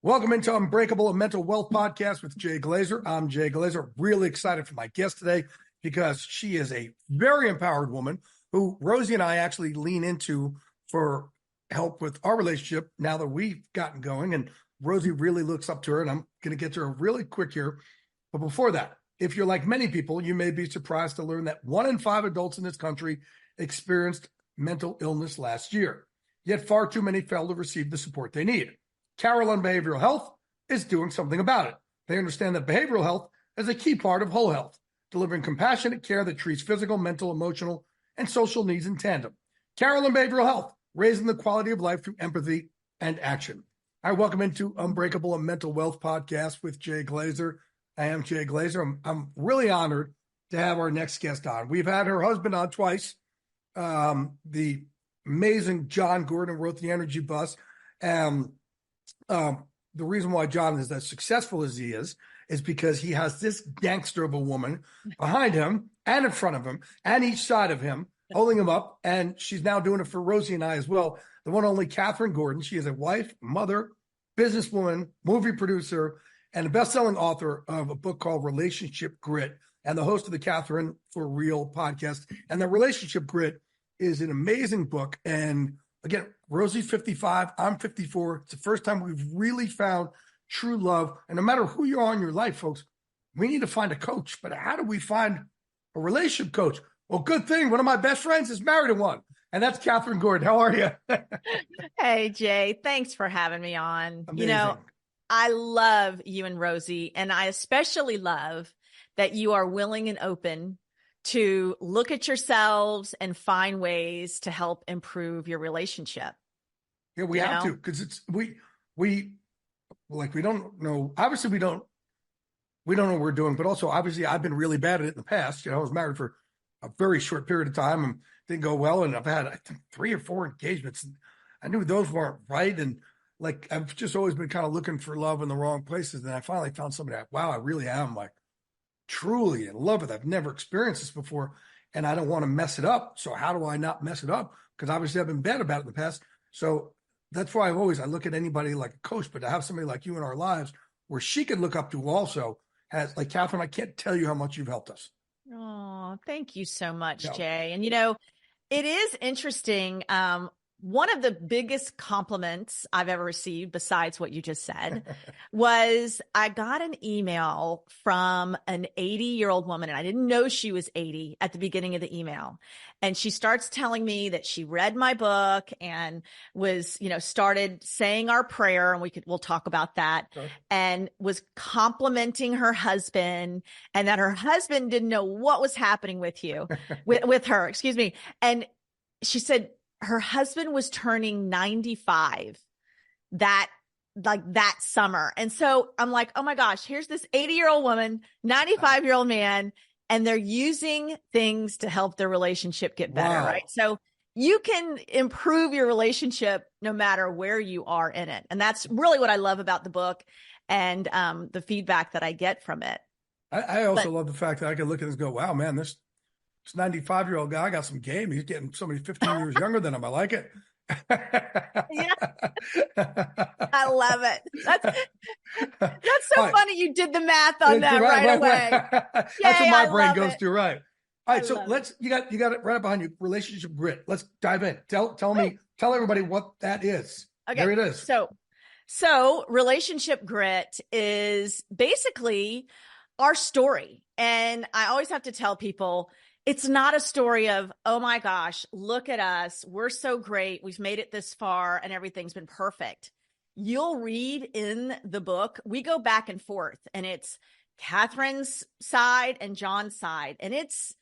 Welcome into Unbreakable, a mental wealth podcast with Jay Glazer. I'm Jay Glazer. Really excited for my guest today because she is a very empowered woman who Rosie and I actually lean into for help with our relationship now that we've gotten going. And Rosie really looks up to her, and I'm going to get to her really quick here. But before that, if you're like many people, you may be surprised to learn that 1 in 5 adults in this country experienced mental illness last year. Yet far too many fail to receive the support they need. Carolyn Behavioral Health is doing something about it. They understand that behavioral health is a key part of whole health, delivering compassionate care that treats physical, mental, emotional, and social needs in tandem. Carolyn Behavioral Health, raising the quality of life through empathy and action. I welcome into Unbreakable, a mental wealth podcast with Jay Glazer. I am Jay Glazer. I'm really honored to have our next guest on. We've had her husband on twice, the amazing John Gordon, who wrote The Energy Bus. The reason why John is as successful as he is because he has this gangster of a woman behind him and in front of him and each side of him, holding him up. And she's now doing it for Rosie and I as well. The one and only Kathryn Gordon. She is a wife, mother, businesswoman, movie producer, and a best-selling author of a book called Relationship Grit, and the host of the Kathryn for Real podcast. And the Relationship Grit is an amazing book. And again, Rosie's 55, I'm 54. It's the first time we've really found true love. And no matter who you are in your life, folks, we need to find a coach. But how do we find a relationship coach? Well, good thing. One of my best friends is married to one. And that's Kathryn Gordon. How are you? Hey, Jay. Thanks for having me on. Amazing. I love you and Rosie, and I especially love that you are willing and open to look at yourselves and find ways to help improve your relationship. Yeah, we have to, because we don't know. Obviously, we don't know what we're doing, but also obviously I've been really bad at it in the past. I was married for a very short period of time and didn't go well. And I've had, I think, 3 or 4 engagements. And I knew those weren't right. And I've just always been kind of looking for love in the wrong places. And I finally found somebody that, wow, I really am truly in love with. I've never experienced this before, and I don't want to mess it up. So how do I not mess it up? Because obviously I've been bad about it in the past. So that's why I look at anybody like a coach, but to have somebody like you in our lives where she could look up to also has, like Kathryn, I can't tell you how much you've helped us. Oh, thank you so much, Yeah. Jay. And it is interesting. One of the biggest compliments I've ever received, besides what you just said, was I got an email from an 80-year-old woman, and I didn't know she was 80 at the beginning of the email. And she starts telling me that she read my book and was, started saying our prayer, and we'll talk about that, Sure. And was complimenting her husband, and that her husband didn't know what was happening with her, excuse me. And she said, her husband was turning 95 that summer. And so I'm like, oh my gosh, here's this 80-year-old woman, 95-year-old man, and they're using things to help their relationship get better, Wow. right? So you can improve your relationship no matter where you are in it. And that's really what I love about the book and the feedback that I get from it. I also love the fact that I can look at this and go, wow, man, this 95-year-old guy got some game. He's getting somebody 15 years younger than him. I like it. Yeah. I love it. That's so funny. You did the math on that right away. That's what my brain goes it. to, right? All right, so you got it right up behind you. Relationship Grit. Let's dive in. Tell everybody what that is. Okay. There it is. So Relationship Grit is basically our story. And I always have to tell people, it's not a story of, oh my gosh, look at us. We're so great. We've made it this far and everything's been perfect. You'll read in the book, we go back and forth, and it's Kathryn's side and John's side. And it's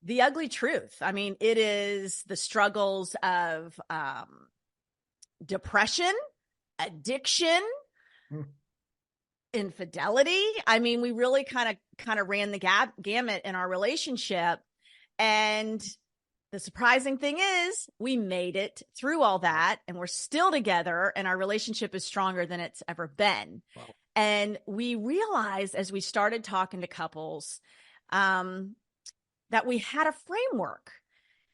the ugly truth. I mean, it is the struggles of depression, addiction, infidelity. I mean, we really kind of ran the gamut in our relationship. And the surprising thing is we made it through all that, and we're still together, and our relationship is stronger than it's ever been. Wow. And we realized as we started talking to couples that we had a framework.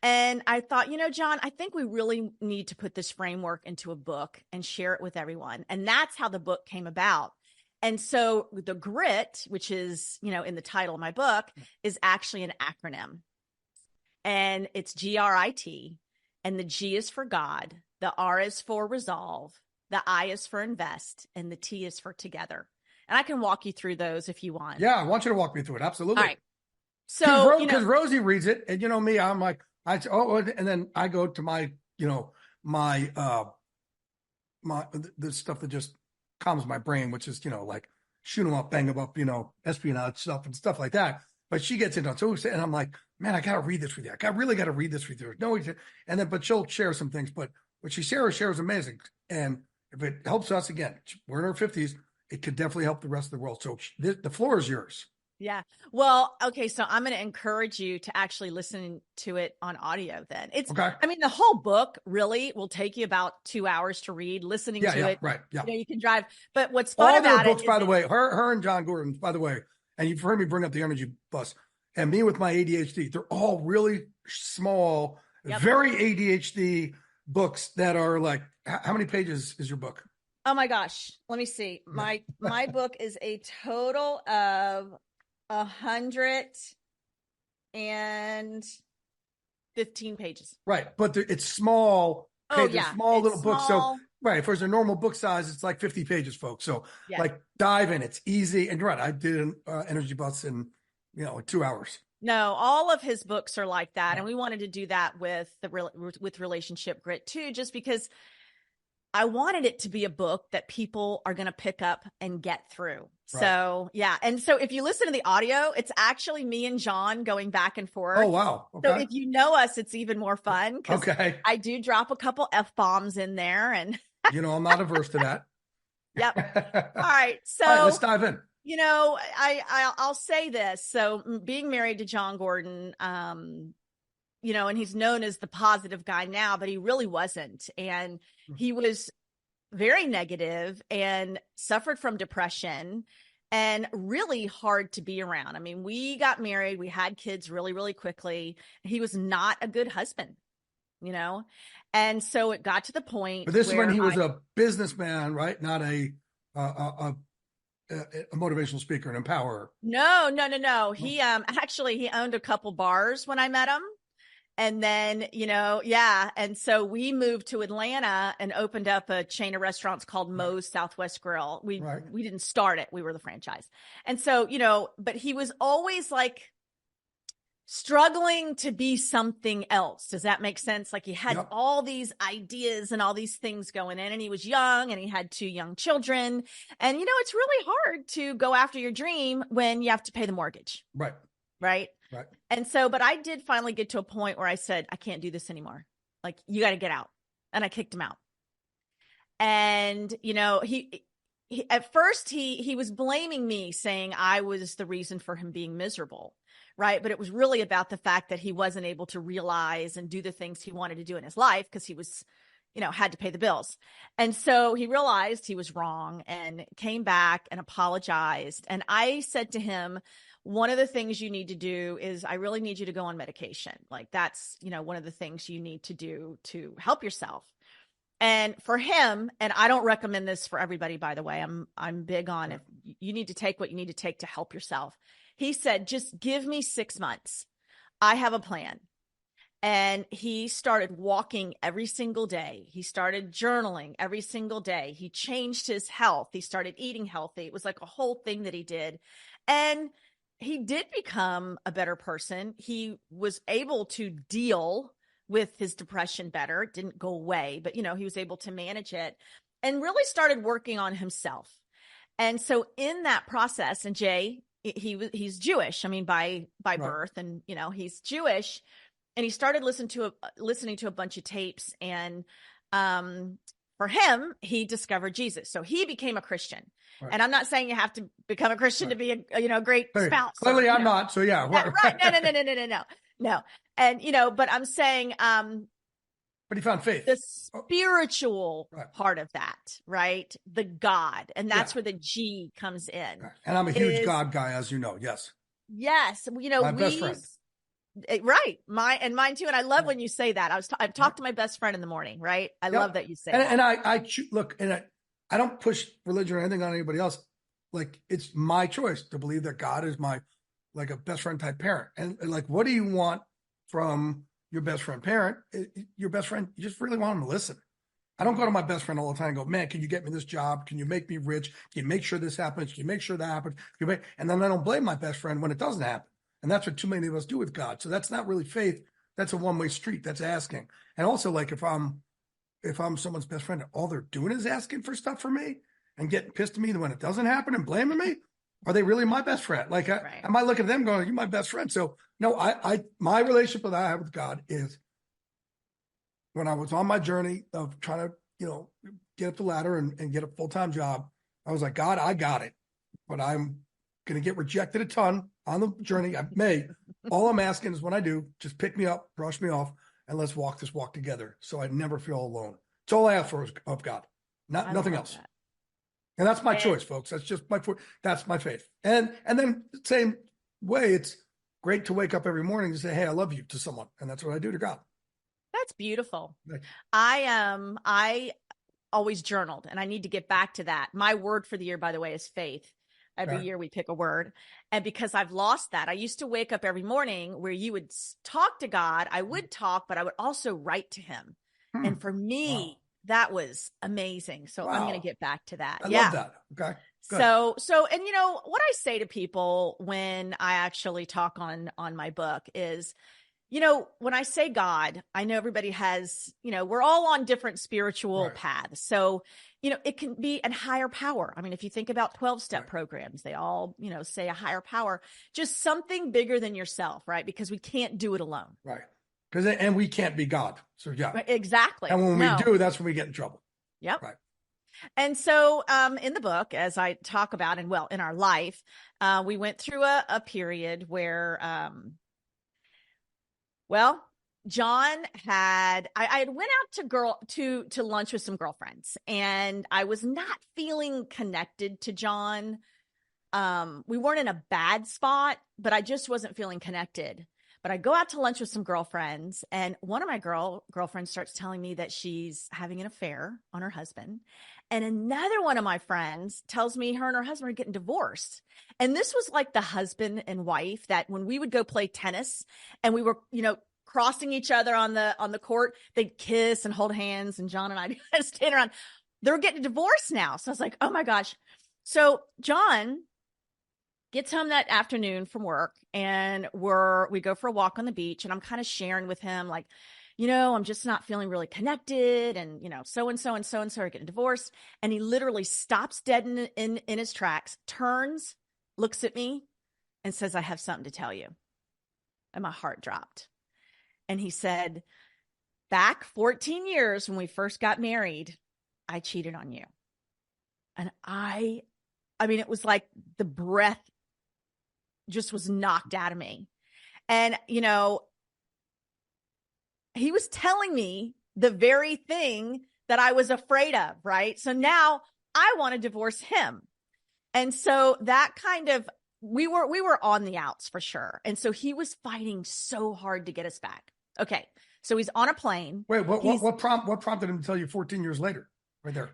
And I thought, John, I think we really need to put this framework into a book and share it with everyone. And that's how the book came about. And so the GRIT, which is, in the title of my book, is actually an acronym. And it's GRIT. And the G is for God. The R is for resolve. The I is for invest. And the T is for together. And I can walk you through those if you want. Yeah, I want you to walk me through it. Absolutely. All right. So, because Rosie reads it, and me, I'm like, and then I go to my, my the stuff that just calms my brain, which is, like shoot 'em up, bang 'em up, espionage stuff and stuff like that. But she gets into it. So, and I'm like, man, I got to read this with you. I really got to read this with you. No, and then, but she'll share some things, but what she shares amazing. And if it helps us, again, we're in our 50s, it could definitely help the rest of the world. So the floor is yours. Yeah. Well, okay. So I'm going to encourage you to actually listen to it on audio then. It's, okay. I mean, the whole book really will take you about 2 hours to read, listening to it. Right. Yeah. You can drive, but what's fun all about their books, it, by the way, her and John Gordon, by the way, and you've heard me bring up the energy bus and me with my ADHD, they're all really small, very ADHD books that are like, how many pages is your book? Oh my gosh. Let me see. My book is a total of 115 pages. Right. But it's small. Pages, small little books. So, right. If there's a normal book size, it's like 50 pages, folks. So, like, dive in. It's easy. And you're right. I did an energy bus in, 2 hours. No, all of his books are like that. And we wanted to do that with with Relationship Grit too, just because I wanted it to be a book that people are going to pick up and get through. Right. So, yeah. And so if you listen to the audio, it's actually me and John going back and forth. Oh, wow. Okay. So if you know us, it's even more fun. Okay. I do drop a couple F-bombs in there. And, I'm not averse to that. Yep. All right. So all right, let's dive in. I'll say this. So being married to John Gordon, and he's known as the positive guy now, but he really wasn't. And he was very negative and suffered from depression and really hard to be around. I mean, we got married, we had kids really, really quickly. He was not a good husband, And so it got to the point. But this is when he was a businessman, right? Not a motivational speaker and empowerer. No. He actually he owned a couple bars when I met him. And then, and so we moved to Atlanta and opened up a chain of restaurants called Moe's Southwest Grill. We didn't start it. We were the franchise. And so, but he was always like struggling to be something else. Does that make sense? Like he had all these ideas and all these things going in, and he was young and he had 2 young children. And, it's really hard to go after your dream when you have to pay the mortgage. Right. Right. And so, but I did finally get to a point where I said, I can't do this anymore. Like, you got to get out. And I kicked him out. And, he at first he was blaming me, saying I was the reason for him being miserable. Right. But it was really about the fact that he wasn't able to realize and do the things he wanted to do in his life because he was, had to pay the bills. And so he realized he was wrong and came back and apologized. And I said to him, one of the things you need to do is I really need you to go on medication. Like that's, one of the things you need to do to help yourself. And for him, and I don't recommend this for everybody, by the way, I'm big on if you need to take what you need to take to help yourself. He said, just give me 6 months. I have a plan. And he started walking every single day. He started journaling every single day. He changed his health. He started eating healthy. It was like a whole thing that he did. And he did become a better person. He was able to deal with his depression better. It didn't go away, but he was able to manage it and really started working on himself. And so in that process, and Jay, he's Jewish. I mean, by birth, and he's Jewish, and he started listening to a bunch of tapes. And for him, he discovered Jesus. So he became a Christian. Right. And I'm not saying you have to become a Christian to be a great spouse. Clearly, I'm not. So yeah, right. No. And but I'm saying, but he found faith. The spiritual part of that, right? The God, and that's where the G comes in. Right. And I'm a huge God guy, as you know. Yes. Yes, my best friend. Right. Mine too. And I love when you say that. I've talked to my best friend in the morning, right? I love that you say that. And look, and I don't push religion or anything on anybody else. Like, it's my choice to believe that God is my, like, a best friend type parent. And like, what do you want from your best friend parent? Your best friend, you just really want them to listen. I don't go to my best friend all the time and go, man, can you get me this job? Can you make me rich? Can you make sure this happens? Can you make sure that happens? And then I don't blame my best friend when it doesn't happen. And that's what too many of us do with God. So that's not really faith. That's a one-way street. That's asking. And also, like, if I'm someone's best friend, all they're doing is asking for stuff from me and getting pissed at me when it doesn't happen and blaming me, are they really my best friend? Like, am I looking at them going, you're my best friend? So no, my relationship that I have with God is, when I was on my journey of trying to, get up the ladder and get a full-time job, I was like, God, I got it, but I'm going to get rejected a ton on the journey. I may. All I'm asking is, when I do, just pick me up, brush me off, and let's walk this walk together, so I never feel alone. It's all I ask for of God, nothing else. That. And that's my choice, folks. That's just that's my faith. And then same way, it's great to wake up every morning and say, hey, I love you to someone. And that's what I do to God. That's beautiful. I always journaled, and I need to get back to that. My word for the year, by the way, is faith. Every year we pick a word. And because I've lost that, I used to wake up every morning where you would talk to God. I would talk, but I would also write to him. And for me, that was amazing. So I'm going to get back to that. I love that. Okay. Good. So, and what I say to people when I actually talk on my book is, when I say God, I know everybody has, we're all on different spiritual paths. So, it can be a higher power. I mean, if you think about 12-step programs, they all, say a higher power, just something bigger than yourself, right? Because we can't do it alone. Right. And we can't be God. So yeah. Exactly. And when we do, that's when we get in trouble. Yep. Right. And so in the book, as I talk about, and in our life, we went through a period where, John I had went out to lunch with some girlfriends, and I was not feeling connected to John. We weren't in a bad spot, but I just wasn't feeling connected. But I go out to lunch with some girlfriends, and one of my girlfriends starts telling me that she's having an affair on her husband. And another one of my friends tells me her and her husband are getting divorced. And this was like the husband and wife that when we would go play tennis and we were, crossing each other on the court, they'd kiss and hold hands. And John and I just stand around. They're getting divorced now. So I was like, oh my gosh. So John gets home that afternoon from work, and we go for a walk on the beach, and I'm kind of sharing with him, like, I'm just not feeling really connected, and so-and-so and so-and-so are getting divorced. And he literally stops dead in his tracks, turns, looks at me, and says, I have something to tell you. And my heart dropped. And he said, back 14 years when we first got married, I cheated on you. And I mean, it was like the breath just was knocked out of me. And, he was telling me the very thing that I was afraid of, right? So now I want to divorce him. And so that kind of, we were on the outs for sure. And so he was fighting so hard to get us back. Okay. So he's on a plane. Wait, what prompted him to tell you 14 years later? Right there.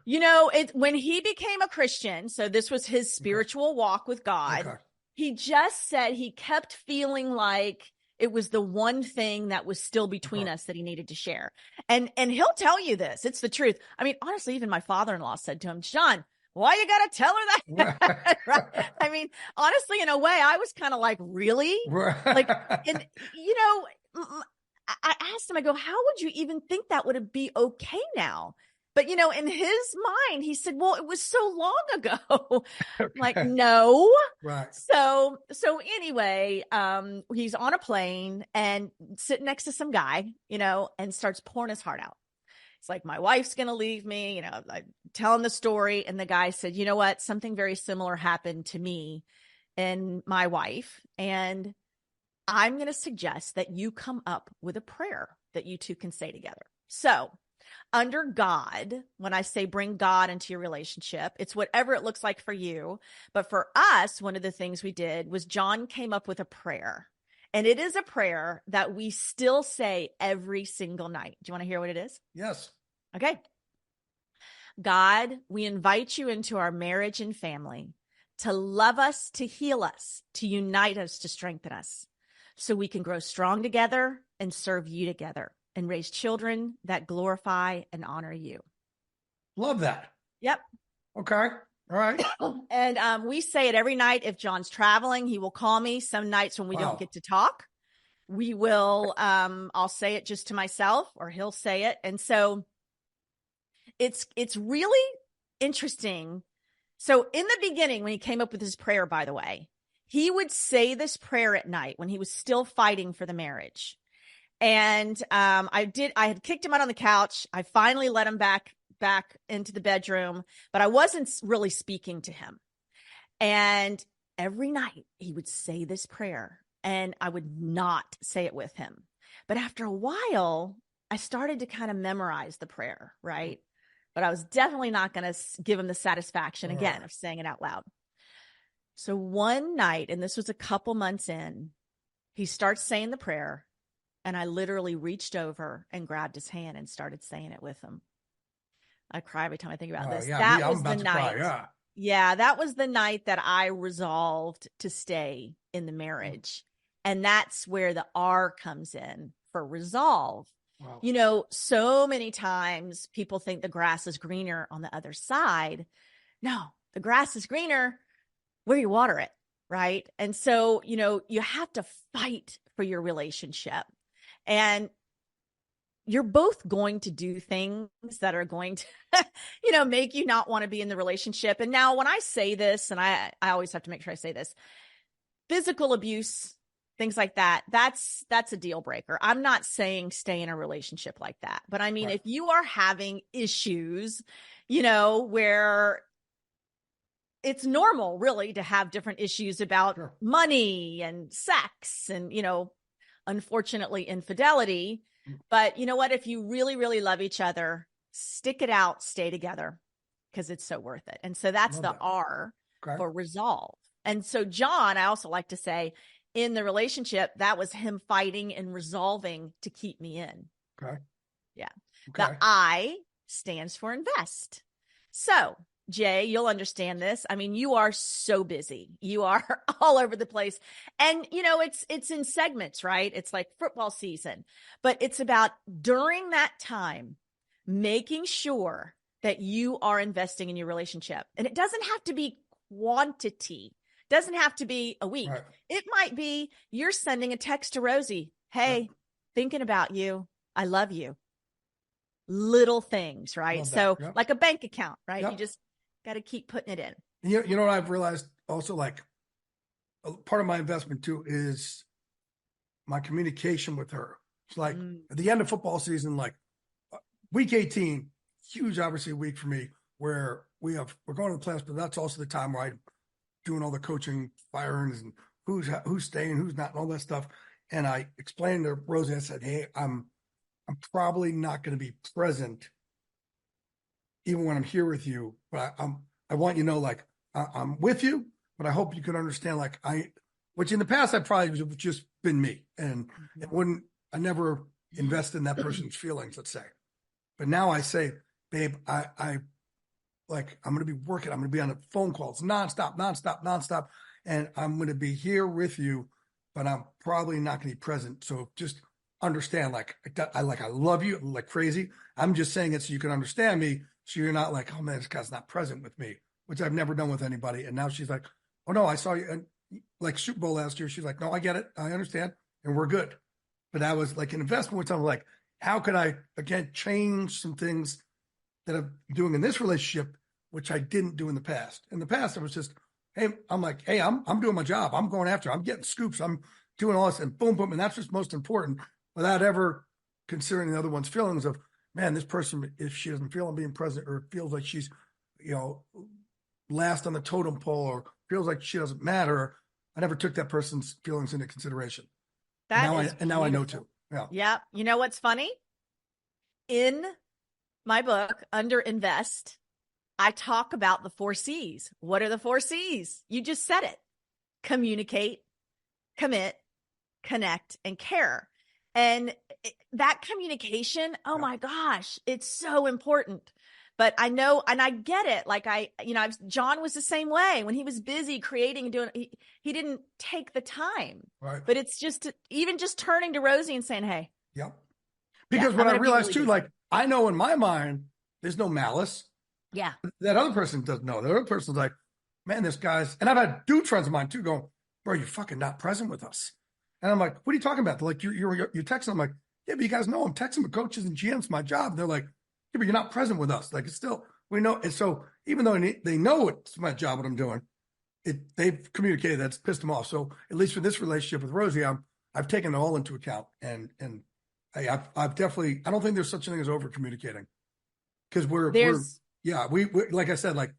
When he became a Christian, so this was his spiritual walk with God. Okay. He just said he kept feeling like it was the one thing that was still between us that he needed to share. And he'll tell you this. It's the truth. I mean, honestly, even my father-in-law said to him, John, why you got to tell her that? Right? I mean, honestly, in a way, I was kind of like, really? Like, and I asked him, I go, how would you even think that would be okay now? But, in his mind, he said, well, it was so long ago. Like, no. Right. So anyway, he's on a plane and sitting next to some guy, and starts pouring his heart out. It's like, my wife's going to leave me, I tell him the story. And the guy said, you know what? Something very similar happened to me and my wife. And I'm going to suggest that you come up with a prayer that you two can say together. So under God, when I say bring God into your relationship, it's whatever it looks like for you. But for us, one of the things we did was John came up with a prayer. And it is a prayer that we still say every single night. Do you want to hear what it is? Yes. Okay. God, we invite you into our marriage and family to love us, to heal us, to unite us, to strengthen us, so we can grow strong together and serve you together and raise children that glorify and honor you. Love that. Yep. Okay. All right. And we say it every night. If John's traveling, he will call me. Some nights when we don't get to talk, we will, I'll say it just to myself, or he'll say it. And so it's really interesting. So in the beginning, when he came up with his prayer, by the way, he would say this prayer at night when he was still fighting for the marriage. And I had kicked him out on the couch. I finally let him back into the bedroom, but I wasn't really speaking to him. And every night he would say this prayer, and I would not say it with him. But after a while, I started to kind of memorize the prayer, right? But I was definitely not going to give him the satisfaction again of saying it out loud. So one night, and this was a couple months in, he starts saying the prayer, and I literally reached over and grabbed his hand and started saying it with him. I cry every time I think about this. Yeah, that was I'm the about to night. cry, yeah, that was the night that I resolved to stay in the marriage. And that's where the R comes in for resolve. Wow. You know, so many times people think the grass is greener on the other side. No, the grass is greener where you water it, right? And so, you know, you have to fight for your relationship. And you're both going to do things that are going to, you know, make you not want to be in the relationship. And now when I say this, and I always have to make sure I say this, physical abuse, things like that, that's a deal breaker. I'm not saying stay in a relationship like that. But I mean, if you are having issues, you know, where it's normal really to have different issues about money and sex and, you know, unfortunately infidelity. But you know what? If you really, really love each other, stick it out, stay together, because it's so worth it. And so that's the R for resolve. And so John, I also like to say, in the relationship, that was him fighting and resolving to keep me in. Okay. Yeah. Okay. The I stands for invest. So Jay, you'll understand this. I mean, you are so busy. You are all over the place. And, you know, it's in segments, right? It's like football season, but it's about during that time, making sure that you are investing in your relationship. And it doesn't have to be quantity. It doesn't have to be a week. Right. It might be you're sending a text to Rosie. Hey, thinking about you. I love you. Little things, right? So like a bank account, right? You just got to keep putting it in. You know what I've realized also, like part of my investment too is my communication with her. It's like at the end of football season, like week 18, huge obviously week for me where we're going to the playoffs, but that's also the time where I'm doing all the coaching firings and who's staying, who's not, and all that stuff. And I explained to Rosie, I said, hey, I'm probably not going to be present even when I'm here with you, but I want you to know, like, I'm with you, but I hope you can understand, like, which in the past, I probably would have just been me, and I never invest in that person's feelings, let's say. But now I say, babe, I'm going to be working. I'm going to be on the phone calls nonstop. And I'm going to be here with you, but I'm probably not going to be present. So just understand, like, I love you like crazy. I'm just saying it so you can understand me. So you're not like, oh man, this guy's not present with me, which I've never done with anybody. And now she's like, oh no, I saw you. And like Super Bowl last year, she's like, no, I get it. I understand. And we're good. But that was like an investment, which I'm like, how could I, again, change some things that I'm doing in this relationship, which I didn't do in the past. In the past, it was just, hey, I'm like, hey, I'm doing my job. I'm going after, I'm getting scoops. I'm doing all this and boom, boom. And that's what's most important without ever considering the other one's feelings of, man, this person, if she doesn't feel I'm being present or feels like she's, you know, last on the totem pole or feels like she doesn't matter, I never took that person's feelings into consideration. Now I know too. Yeah. Yeah. You know what's funny? In my book, under invest, I talk about the 4 C's. What are the 4 C's? You just said it. Communicate, commit, connect, and care. And that communication, oh my gosh, it's so important. But I know, and I get it. Like John was the same way when he was busy creating and doing, he didn't take the time, Right. But it's just, even just turning to Rosie and saying, hey. Yep. Because what I realized really too, like, I know in my mind, there's no malice. Yeah. That other person doesn't know. The other person's like, man, this guy's, and I've had dude friends of mine too going, bro, you're fucking not present with us. And I'm like, what are you talking about? They're like, you're texting. I'm like, yeah, but you guys know I'm texting with coaches and GMs, my job. And they're like, yeah, but you're not present with us. Like, it's still, we know. And so even though they know it's my job, what I'm doing, they've communicated that's pissed them off. So at least for this relationship with Rosie, I've taken it all into account. And hey, I've definitely, I don't think there's such a thing as over communicating, because we're we like I said, like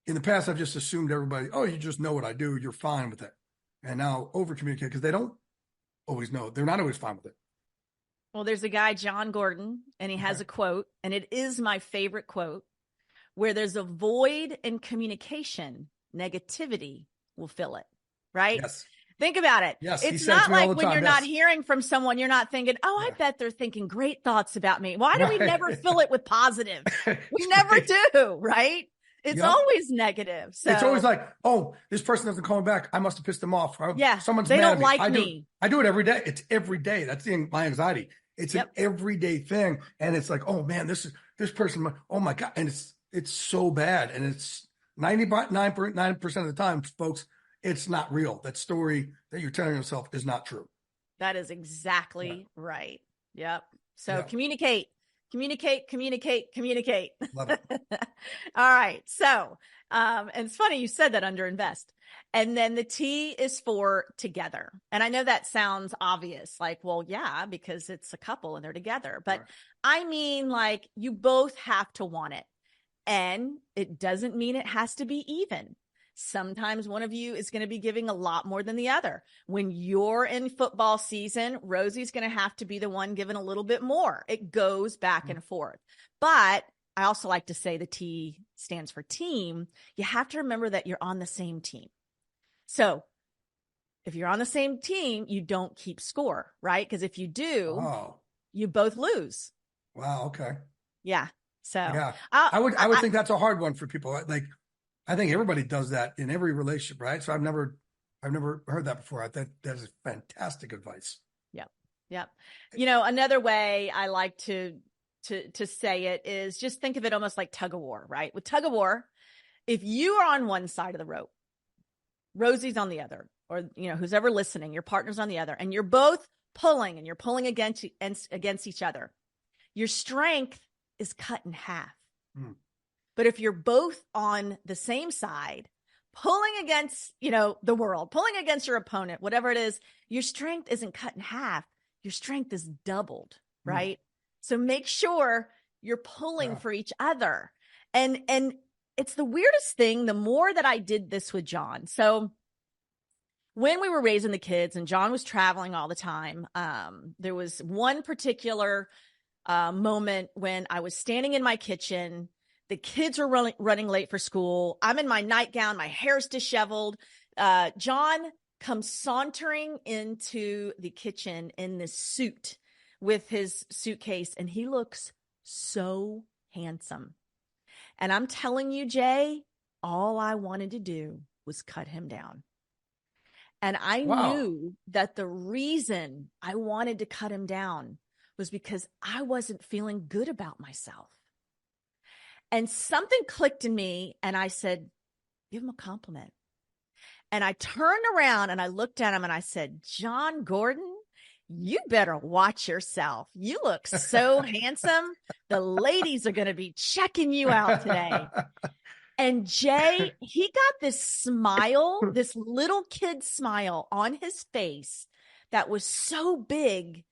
in the past, I've just assumed everybody, oh, you just know what I do, you're fine with it. And now over communicate, because they don't always know. They're not always fine with it. Well, there's a guy, John Gordon, and he has a quote, and it is my favorite quote: where there's a void in communication, negativity will fill it. Right? Yes. Think about it. Yes, it's not like when you're not yes. hearing from someone, you're not thinking, oh, I bet they're thinking great thoughts about me. Why do we never fill it with positive? We never do, right? It's always negative. So it's always like, oh, this person doesn't call me back. I must have pissed them off. Someone's they mad don't at me. like me. I do it every day. It's every day. That's my anxiety. It's an everyday thing. And it's like, oh man, this person, oh my God. And it's so bad. And it's 99% of the time, folks, it's not real. That story that you're telling yourself is not true. That is exactly right. Yep. So communicate. Love it. All right. So, and it's funny you said that, under invest. And then the T is for together. And I know that sounds obvious, like, well, yeah, because it's a couple and they're together. But I mean, like, you both have to want it. And it doesn't mean it has to be even. Sometimes one of you is going to be giving a lot more than the other. When you're in football season, Rosie's going to have to be the one giving a little bit more. It goes back and forth. But I also like to say the T stands for team. You have to remember that you're on the same team. So if you're on the same team, you don't keep score, right? Because if you do, you both lose. Wow. Okay. Yeah. So yeah, I would think that's a hard one for people. Like, I think everybody does that in every relationship, right? So I've never heard that before. I think that is fantastic advice. Yep. You know, another way I like to say it is just think of it almost like tug of war, right? With tug of war, if you are on one side of the rope, Rosie's on the other, or, you know, who's ever listening, your partner's on the other, and you're both pulling and you're pulling against each other, your strength is cut in half. But if you're both on the same side, pulling against, you know, the world, pulling against your opponent, whatever it is, your strength isn't cut in half. Your strength is doubled, right? So make sure you're pulling for each other. And it's the weirdest thing, the more that I did this with John. So when we were raising the kids and John was traveling all the time, there was one particular moment when I was standing in my kitchen. The kids were running late for school. I'm in my nightgown. My hair's disheveled. John comes sauntering into the kitchen in this suit with his suitcase, and he looks so handsome. And I'm telling you, Jay, all I wanted to do was cut him down. And I knew that the reason I wanted to cut him down was because I wasn't feeling good about myself. And something clicked in me, and I said, give him a compliment. And I turned around and I looked at him and I said, John Gordon, you better watch yourself. You look so handsome. The ladies are going to be checking you out today. And Jay, he got this smile, this little kid smile on his face that was so big.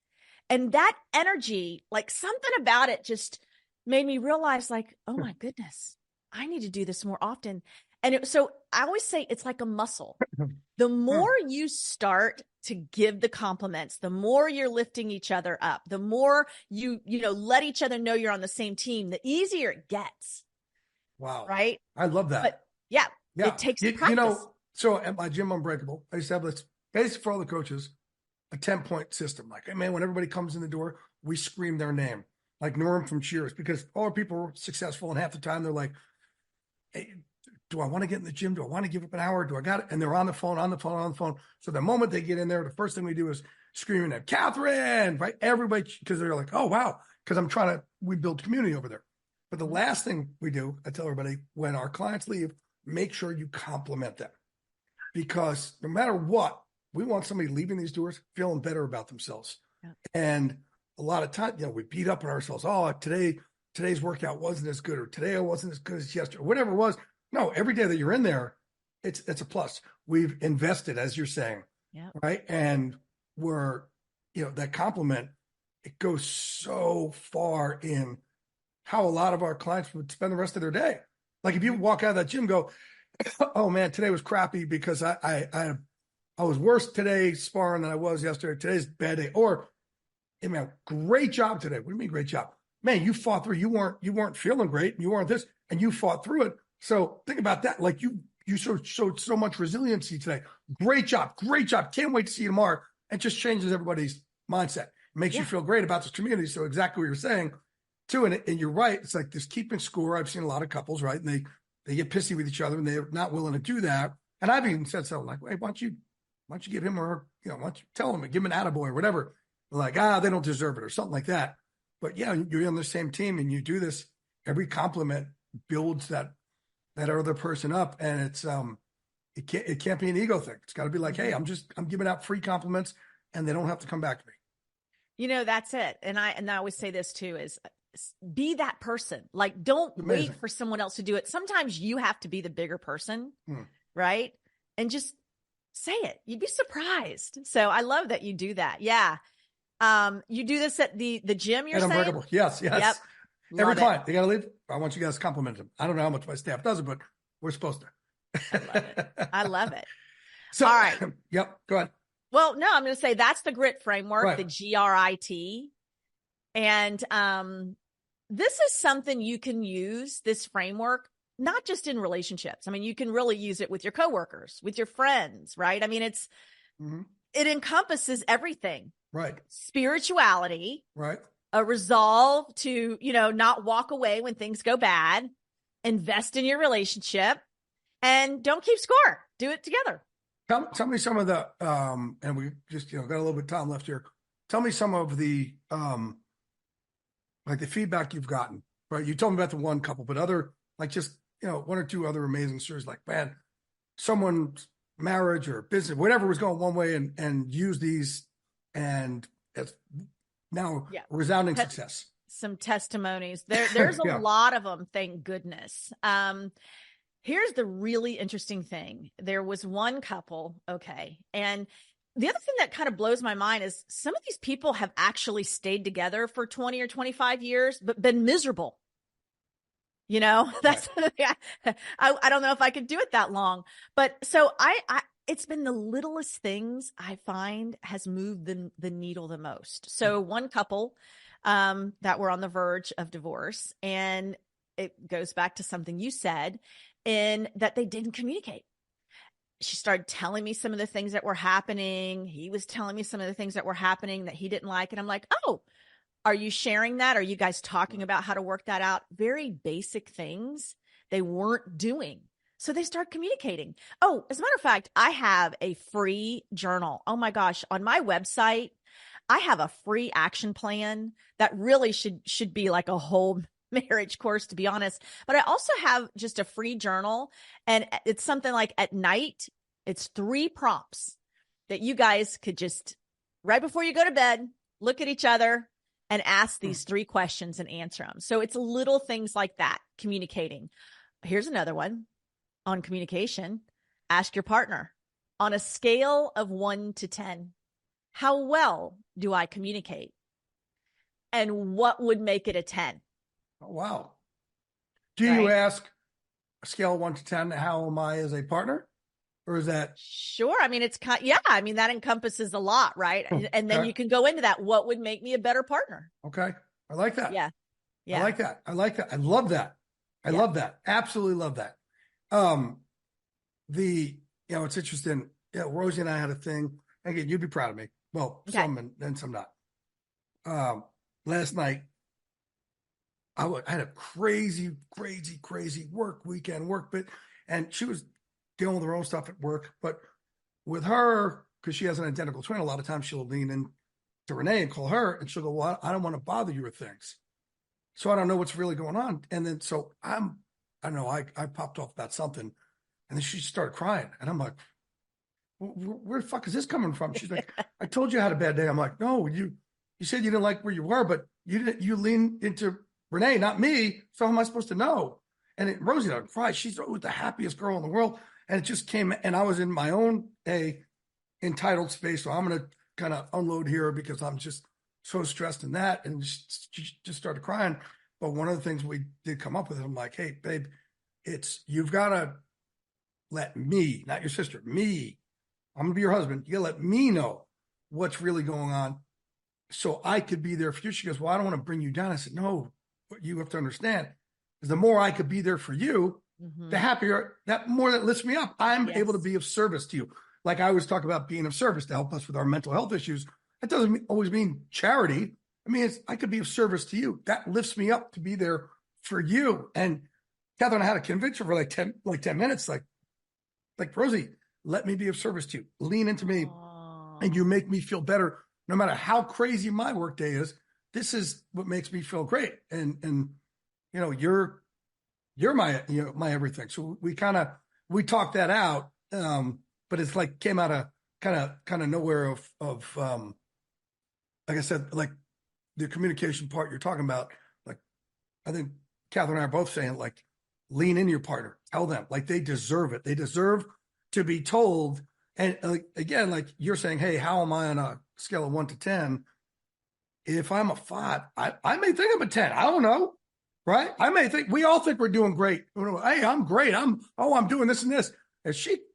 And that energy, like something about it just made me realize, like, oh my goodness, I need to do this more often. And so I always say it's like a muscle. The more you start to give the compliments, the more you're lifting each other up, the more you let each other know you're on the same team, the easier it gets. Wow. Right. I love that. But it takes practice. You know, so at my gym, Unbreakable, I used to have this basically for all the coaches, a 10-point system. Like, hey, man, when everybody comes in the door, we scream their name, like Norm from Cheers, because all our people are successful, and half the time they're like, hey, do I want to get in the gym? Do I want to give up an hour? Do I got it? And they're on the phone. So the moment they get in there, the first thing we do is screaming at Kathryn, right? Everybody, because they're like, oh, wow. Because we build community over there. But the last thing we do, I tell everybody, when our clients leave, make sure you compliment them. Because no matter what, we want somebody leaving these doors feeling better about themselves. Yeah. And a lot of times, we beat up on ourselves. Oh, today's workout wasn't as good, or today I wasn't as good as yesterday, or whatever it was. No, every day that you're in there, it's a plus. We've invested, as you're saying, right? And we're, that compliment, it goes so far in how a lot of our clients would spend the rest of their day. Like if you walk out of that gym, go, oh man, today was crappy because I was worse today sparring than I was yesterday. Today's a bad day. Or, hey man, great job today. What do you mean great job? Man, you fought through. You weren't feeling great. You weren't this, and you fought through it. So think about that. Like you showed so much resiliency today. Great job. Can't wait to see you tomorrow. It just changes everybody's mindset. It makes you feel great about this community. So exactly what you're saying too. And you're right. It's like this keeping score. I've seen a lot of couples, right? And they get pissy with each other and they're not willing to do that. And I've even said something like, hey, why don't you give him or her, why don't you tell him, give him an attaboy or whatever. Like, they don't deserve it or something like that. But yeah, you're on the same team and you do this. Every compliment builds that other person up. And it's, it can't be an ego thing. It's got to be like, hey, I'm giving out free compliments and they don't have to come back to me. That's it. And I always say this too, is be that person. Like, don't wait for someone else to do it. Sometimes you have to be the bigger person, right? And just say it. You'd be surprised. So I love that you do that. Yeah. You do this at the gym, you're saying? Unbreakable. Yes. Yep. Every client, they got to leave. I want you guys to compliment them. I don't know how much my staff does it, but we're supposed to. I love it. So, all right. Yep. Go ahead. Well, no, I'm going to say that's the grit framework, right. The GRIT. And this is something you can use, this framework, not just in relationships. I mean, you can really use it with your coworkers, with your friends, right? I mean, it encompasses everything. Right. Spirituality. Right. A resolve to, not walk away when things go bad, invest in your relationship, and don't keep score. Do it together. Tell me some of the, and we just, got a little bit of time left here. Tell me some of the, like the feedback you've gotten, right? You told me about the one couple, but other, like just, one or two other amazing stories, like, man, someone's marriage or business, whatever was going one way and use these and it's now resounding success. Some testimonies. There's a lot of them, thank goodness. Here's the really interesting thing. There was one couple, and the other thing that kind of blows my mind is some of these people have actually stayed together for 20 or 25 years, but been miserable. That's, I don't know if I could do it that long, but so it's been the littlest things I find has moved the needle the most. So one couple, that were on the verge of divorce, and it goes back to something you said in that they didn't communicate. She started telling me some of the things that were happening. He was telling me some of the things that were happening that he didn't like. And I'm like, oh, are you sharing that? Are you guys talking about how to work that out? Very basic things they weren't doing. So they start communicating. Oh, as a matter of fact, I have a free journal. Oh my gosh. On my website, I have a free action plan that really should be like a whole marriage course, to be honest. But I also have just a free journal, and it's something like at night, it's 3 prompts that you guys could just, right before you go to bed, look at each other and ask these 3 questions and answer them. So it's little things like that, communicating. Here's another one on communication. Ask your partner, on a scale of 1 to 10, how well do I communicate? And what would make it a 10? Oh, wow. Do you ask a scale of 1 to 10, how am I as a partner? Or is that? Sure. I mean, it's I mean, that encompasses a lot, right? And then you can go into that. What would make me a better partner? Okay. I like that. Yeah. I like that. I love that. I love that. Absolutely love that. It's interesting. Yeah, Rosie and I had a thing. Again, you'd be proud of me. Well, Okay. some and some not. Last night, I had a crazy weekend work, and she was dealing with her own stuff at work. But with her, because she has an identical twin, a lot of times she'll lean in to Renee and call her, and she'll go, "Well, I don't want to bother you with things, so I don't know what's really going on." And then so I don't know, I popped off about something, and then she started crying, and I'm like, where the fuck is this coming from? She's like, I told you I had a bad day. I'm like, no, you said you didn't like where you were, but you leaned into Renee, not me. So how am I supposed to know? And Rosie doesn't cry. She's always the happiest girl in the world. And it just came, and I was in my own entitled space. So I'm going to kind of unload here because I'm just so stressed in that. And she just started crying. But one of the things we did come up with, I'm like, hey, babe, you've got to let me, not your sister, me, I'm going to be your husband. You got to let me know what's really going on so I could be there for you. She goes, well, I don't want to bring you down. I said, no, what you have to understand is the more I could be there for you, the happier, that more that lifts me up. I'm able to be of service to you. Like I always talk about being of service to help us with our mental health issues. That doesn't always mean charity. I mean, I could be of service to you. That lifts me up to be there for you. And Kathryn, I had a convention for like 10 minutes, like Rosie, let me be of service to you. Lean into me. Aww. And you make me feel better. No matter how crazy my workday is, this is what makes me feel great. And you know, you're my, my everything. So we talked that out. But it's like came out of kind of nowhere of like I said, like the communication part you're talking about, like I think Kathryn and I are both saying, like, lean into your partner, tell them, like they deserve it. They deserve to be told. And again, like you're saying, hey, how am I on a scale of 1 to 10? If I'm a 5, I may think I'm a 10. I don't know. Right. We all think we're doing great. Hey, I'm great. I'm doing this and this. And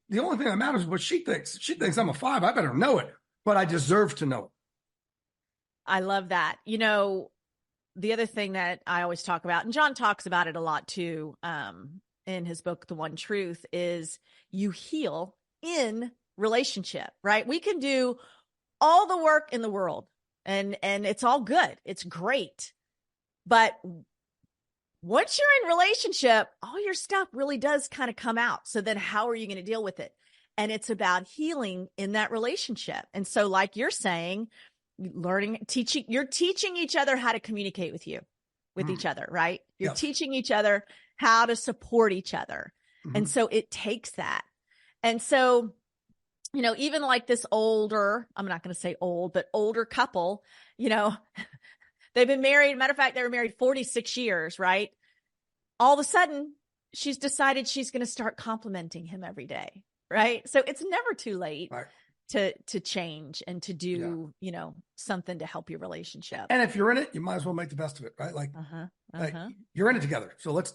the only thing that matters is what she thinks. She thinks I'm a 5. I better know it, but I deserve to know it. I love that. You know, the other thing that I always talk about, and John talks about it a lot too, in his book, The One Truth, is you heal in relationship, right? We can do all the work in the world and it's all good. It's great. But once you're in relationship, all your stuff really does kind of come out. So then how are you going to deal with it? And it's about healing in that relationship. And so like you're saying, you're teaching each other how to communicate with each other, right? You're teaching each other how to support each other. And so it takes that. And so, you know, even like this older, I'm not going to say old, but older couple, you know, they've been married. Matter of fact, they were married 46 years, right? All of a sudden, she's decided she's going to start complimenting him every day, right? So it's never too late to change and to do, you know, something to help your relationship. And if you're in it, you might as well make the best of it, right? Like, like you're in it together. So let's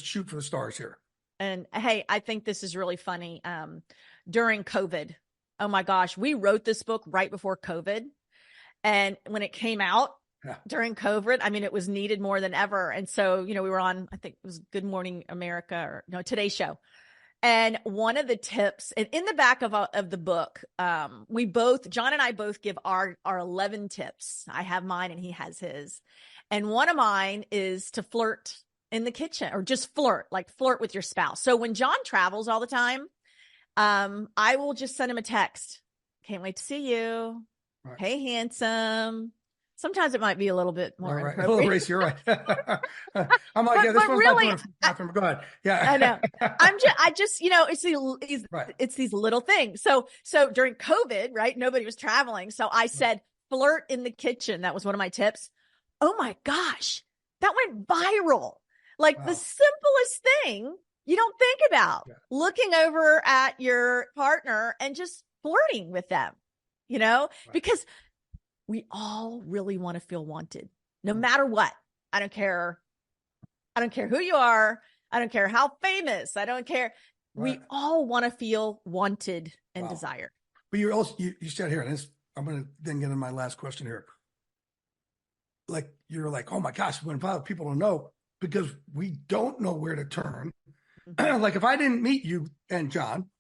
shoot for the stars here. And hey, I think this is really funny. During COVID, oh my gosh, we wrote this book right before COVID. And when it came out during COVID, I mean, it was needed more than ever. And so, you know, we were on, I think it was Good Morning America or no, Today Show. And one of the tips, and in the back of the book, John and I both give our 11 tips. I have mine and he has his. And one of mine is to flirt in the kitchen, or just flirt with your spouse. So when John travels all the time, I will just send him a text. Can't wait to see you. Right. Hey, handsome. Sometimes it might be a little bit more right. A little racy, you're right. I'm like, this one's really, not Kathryn. Go ahead. Yeah, I know. I just, you know, it's these little things. So during COVID, right? Nobody was traveling. So I said, flirt in the kitchen. That was one of my tips. Oh my gosh, that went viral. Like the simplest thing you don't think about, looking over at your partner and just flirting with them, you know, because we all really want to feel wanted no matter what. I don't care who you are. I don't care how famous. I don't care. We all want to feel wanted and desired. But you said here, and I'm going to then get in my last question here. Like, you're like, oh my gosh, when people don't know, because we don't know where to turn. Like if I didn't meet you and John,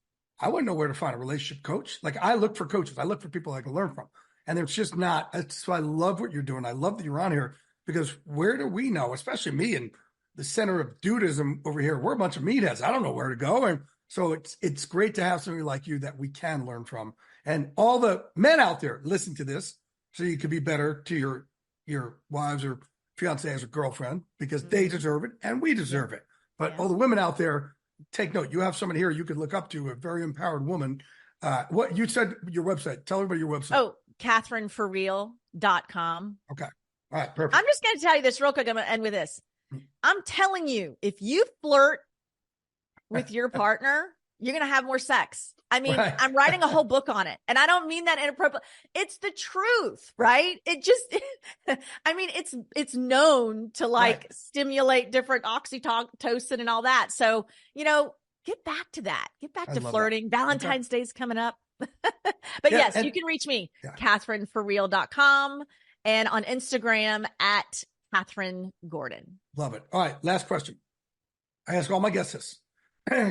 I wouldn't know where to find a relationship coach. Like I look for coaches. I look for people I can learn from. And it's just not, so I love what you're doing. I love that you're on here because where do we know, especially me and the center of dudism over here, we're a bunch of meatheads. I don't know where to go. And so it's great to have somebody like you that we can learn from. And all the men out there, listen to this so you could be better to your wives or fiancés or girlfriend because they deserve it and we deserve it. But all the women out there, take note. You have someone here you could look up to, a very empowered woman. What you said, your website. Tell everybody your website. Oh, KathrynForReal.com. Okay. All right. Perfect. I'm just going to tell you this real quick. I'm going to end with this. I'm telling you, if you flirt with your partner, you're going to have more sex. I mean, right. I'm writing a whole book on it, and I don't mean that inappropriate. It's the truth, right? It just, I mean, it's known to like stimulate different oxytocin and all that. So, get back to that. Get back to flirting. That. Valentine's Day's coming up. But yes, you can reach me, KathrynForReal.com, and on Instagram at Kathryn Gordon. Love it. All right. Last question. I ask all my guests this.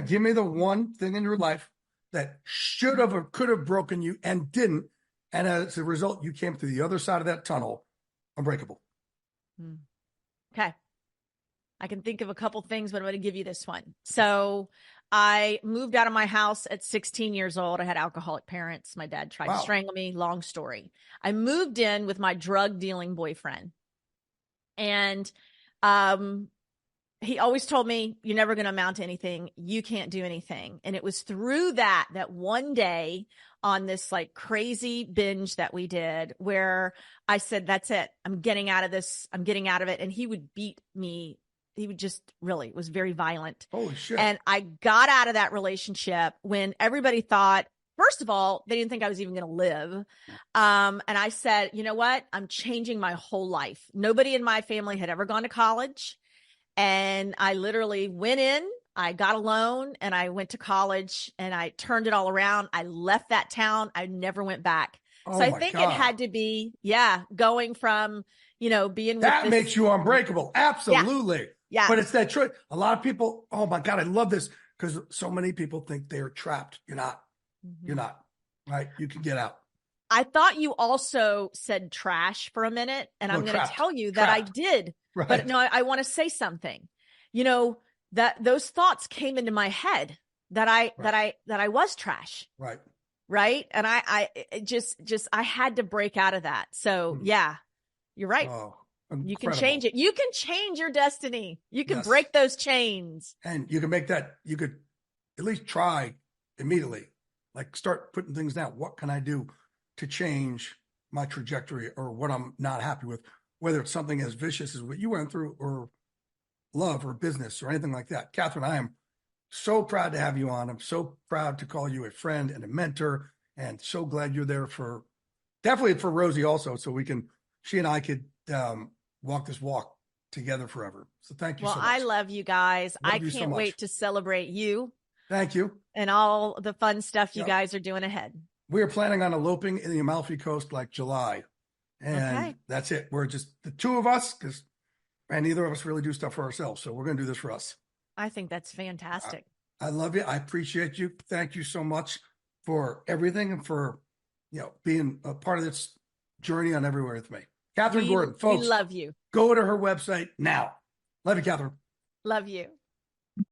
Give me the one thing in your life that should have or could have broken you and didn't. And as a result, you came through the other side of that tunnel, unbreakable. Okay. I can think of a couple things, but I'm going to give you this one. So I moved out of my house at 16 years old. I had alcoholic parents. My dad tried to strangle me. Long story. I moved in with my drug dealing boyfriend. And he always told me, you're never going to amount to anything. You can't do anything. And it was through that one day on this like crazy binge that we did where I said, that's it. I'm getting out of this. I'm getting out of it. And he would beat me. He would just really, it was very violent. Holy shit. And I got out of that relationship when everybody thought, first of all, they didn't think I was even going to live. And I said, you know what? I'm changing my whole life. Nobody in my family had ever gone to college. And I literally went in, I got a loan, and I went to college and I turned it all around. I left that town. I never went back. So I think it had to be, going from, being with that makes you unbreakable. Absolutely. Yeah. But it's that truth. A lot of people, oh my God, I love this because so many people think they're trapped. You're not. You're not. Right? You can get out. I thought you also said trash for a minute, and I'm going to tell you that I did. Right. But no, I want to say something. That those thoughts came into my head that I was trash. Right. Right. And I had to break out of that. So you're right. Oh, you can change it. You can change your destiny. You can break those chains. And you can make that, you could at least try immediately, like start putting things down. What can I do to change my trajectory or what I'm not happy with? Whether it's something as vicious as what you went through or love or business or anything like that. Kathryn, I am so proud to have you on. I'm so proud to call you a friend and a mentor and so glad you're there definitely for Rosie also. So she and I could walk this walk together forever. So thank you so much. Well, I love you guys. I can't wait to celebrate you. Thank you. And all the fun stuff you guys are doing ahead. We are planning on eloping in the Amalfi Coast like July. And that's it. We're just the two of us and neither of us really do stuff for ourselves. So we're going to do this for us. I think that's fantastic. I love you. I appreciate you. Thank you so much for everything and for, being a part of this journey on Everywhere with me. Kathryn Gordon, folks. We love you. Go to her website now. Love you, Kathryn. Love you.